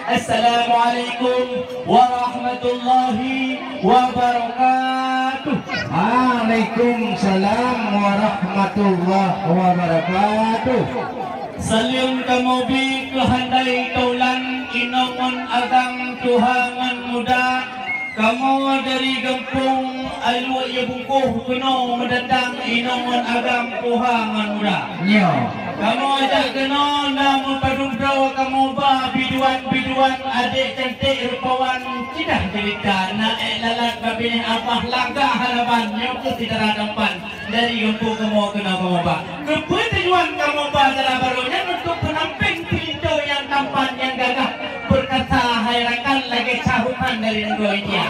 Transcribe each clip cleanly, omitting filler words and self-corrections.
Assalamualaikum warahmatullahi wabarakatuh. Waalaikumsalam warahmatullahi wabarakatuh. Salim kamobi kehandai kaulan inongon agang tuhangan muda. Kamu dari Gampung Alwa ya bungkuh kuno mendatang inongon agam tuhangan muda. Nyo. Kamu ajak kena nama padumdau kamu ba biduan adik cantik rupawan cidah cerita na lalat babini apah langkah harapan yang tidak rampan dari Gampung kamu ba. Kepetujuan kamu ba dalam barunya untuk penamping pintu yang tampan yang gagah berkata hayrakan lagi cahuman dari negara India.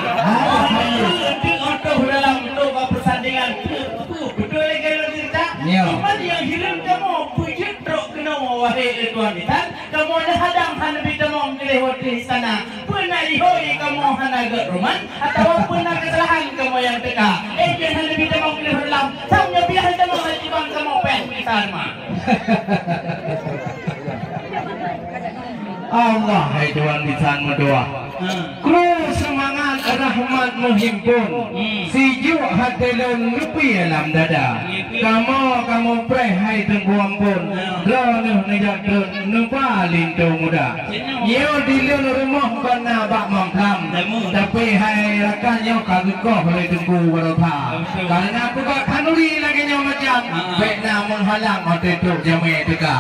Untuk dalam lomba persandingan betul lagi cerita. Cuma yang hilang kamu pujuk truk kena wahai tuan kita. Kamu ada hadang hana bitamong kelewat di sana. Pernah dihoi kamu hana ke rumah atau pernah kesalahan kamu yang teka. Jangan hana bitamong kelewat dalam. Samnya biar bitamong hajibang kamu pen di sana. Allah hai Tuhan lisan mendoa. Kru semangat rahmat menghimpun. Sijuk hati lon lupi alam dada. Kamu preh hai tengguang pun. Lo nuh nejak nupa lintu muda. Yo di lon rumah bana bak mangkam. Tapi hai rakan yo kagukoh oleh tenggu warota. Karena aku bak kanuri lagi nyo macam. Bekna menghalang hati tu jame teka.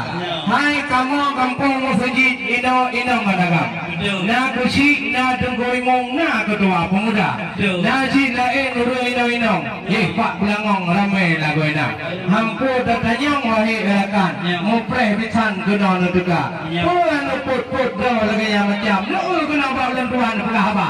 Hai kamu kampung masjid ino managam. Na kusi na tenggoy mong na ketua pemuda. Na si lain uru ino. Ye pak belangong ramai lagoy na. Hampu datanyong wahai rakan. Mupreh bisan guna nutuka. Puan put do lagi yang macam. Lu guna bak lentuan pelah ba.